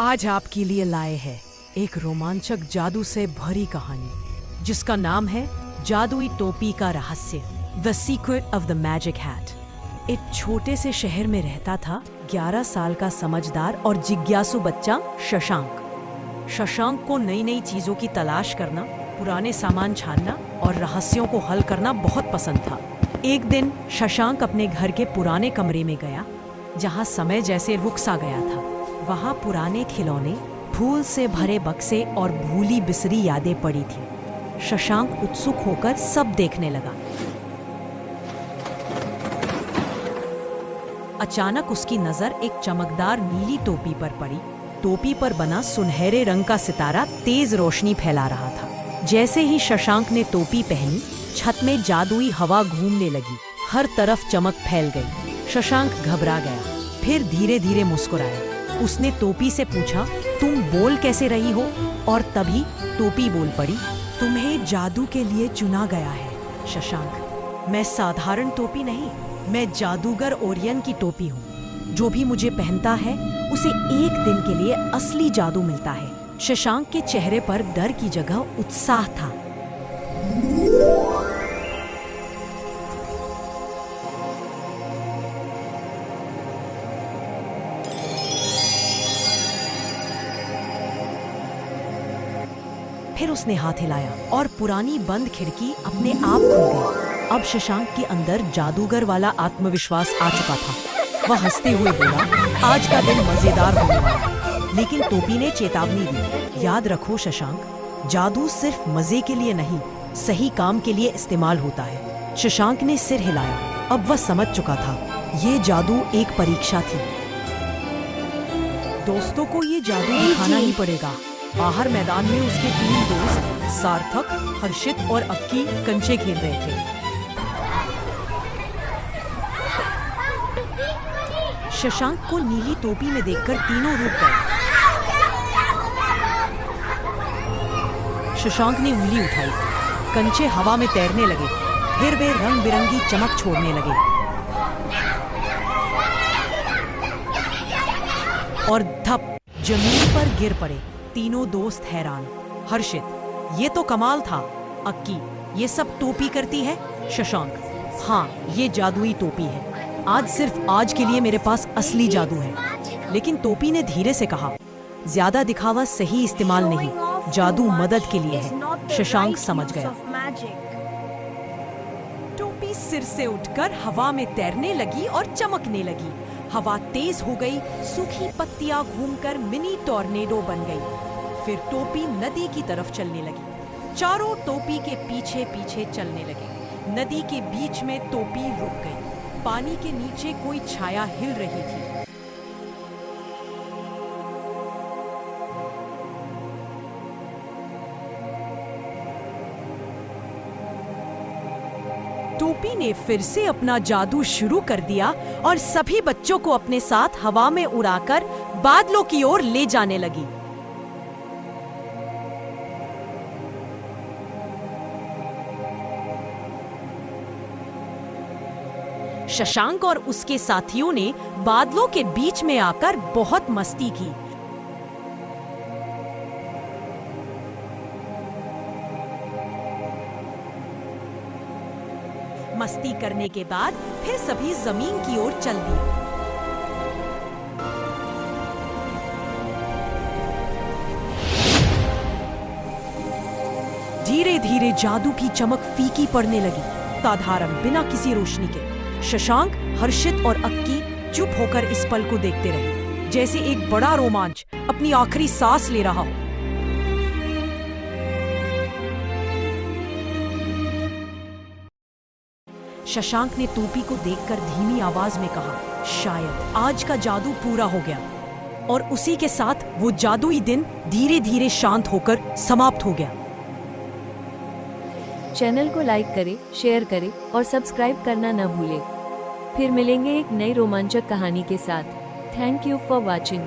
आज आपके लिए लाए हैं एक रोमांचक जादू से भरी कहानी जिसका नाम है जादुई टोपी का रहस्य, the secret of the magic hat. एक छोटे से शहर में रहता था 11 साल का समझदार और जिज्ञासु बच्चा शशांक। शशांक को नई नई चीजों की तलाश करना, पुराने सामान छानना और रहस्यों को हल करना बहुत पसंद था। एक दिन शशांक अपने घर के पुराने कमरे में गया जहाँ समय जैसे रुक सा गया था। वहाँ पुराने खिलौने, फूल से भरे बक्से और भूली बिसरी यादें पड़ी थी। शशांक उत्सुक होकर सब देखने लगा। अचानक उसकी नजर एक चमकदार नीली टोपी पर पड़ी। टोपी पर बना सुनहरे रंग का सितारा तेज रोशनी फैला रहा था। जैसे ही शशांक ने टोपी पहनी, छत में जादुई हवा घूमने लगी। हर तरफ चमक फैल गई। शशांक घबरा गया, फिर धीरे धीरे मुस्कुराया। उसने टोपी से पूछा, तुम बोल कैसे रही हो? और तभी टोपी बोल पड़ी, तुम्हें जादू के लिए चुना गया है शशांक। मैं साधारण टोपी नहीं, मैं जादूगर ओरियन की टोपी हूँ। जो भी मुझे पहनता है उसे एक दिन के लिए असली जादू मिलता है। शशांक के चेहरे पर डर की जगह उत्साह था। फिर उसने हाथ हिलाया और पुरानी बंद खिड़की अपने आप खुल गई। अब शशांक के अंदर जादूगर वाला आत्मविश्वास आ चुका था। वह हंसते हुए बोला, आज का दिन मजेदार होने वाला है। लेकिन टोपी ने चेतावनी दी, याद रखो शशांक, जादू सिर्फ मजे के लिए नहीं, सही काम के लिए इस्तेमाल होता है। शशांक ने सिर हिलाया। अब वह समझ चुका था, ये जादू एक परीक्षा थी। दोस्तों को ये जादू दिखाना ही पड़ेगा। बाहर मैदान में उसके 3 दोस्त सार्थक, हर्षित और अक्की कंचे खेल रहे थे। शशांक को नीली टोपी में देखकर तीनों रुक गए। शशांक ने उंगली उठाई, कंचे हवा में तैरने लगे। फिर वे रंग बिरंगी चमक छोड़ने लगे और धप जमीन पर गिर पड़े। तीनों दोस्त हैरान। हर्षित, ये तो कमाल था। अक्की, ये सब टोपी करती है? शशांक, हाँ, ये जादुई टोपी है। सिर्फ आज के लिए मेरे पास असली जादू है। लेकिन टोपी ने धीरे से कहा, ज्यादा दिखावा सही इस्तेमाल नहीं, जादू मदद के लिए है। शशांक समझ गया। टोपी सिर से उठकर हवा में तैरने लगी और चमकने लगी। हवा तेज हो गई, सूखी पत्तियां घूमकर मिनी टॉर्नेडो बन गई। फिर टोपी नदी की तरफ चलने लगी। चारों टोपी के पीछे पीछे चलने लगे। नदी के बीच में टोपी रुक गई। पानी के नीचे कोई छाया हिल रही थी। टोपी ने फिर से अपना जादू शुरू कर दिया और सभी बच्चों को अपने साथ हवा में उड़ाकर बादलों की ओर ले जाने लगी। शशांक और उसके साथियों ने बादलों के बीच में आकर बहुत मस्ती की। मस्ती करने के बाद फिर सभी जमीन की ओर चल दिए। धीरे धीरे जादू की चमक फीकी पड़ने लगी, साधारण बिना किसी रोशनी के। शशांक, हर्षित और अक्की चुप होकर इस पल को देखते रहे, जैसे एक बड़ा रोमांच अपनी आखिरी सांस ले रहा हो। शशांक ने टोपी को देखकर धीमी आवाज में कहा, शायद आज का जादू पूरा हो गया। और उसी के साथ वो जादुई दिन धीरे धीरे शांत होकर समाप्त हो गया। चैनल को लाइक करें, शेयर करें और सब्सक्राइब करना न भूलें। फिर मिलेंगे एक नई रोमांचक कहानी के साथ। Thank you for watching.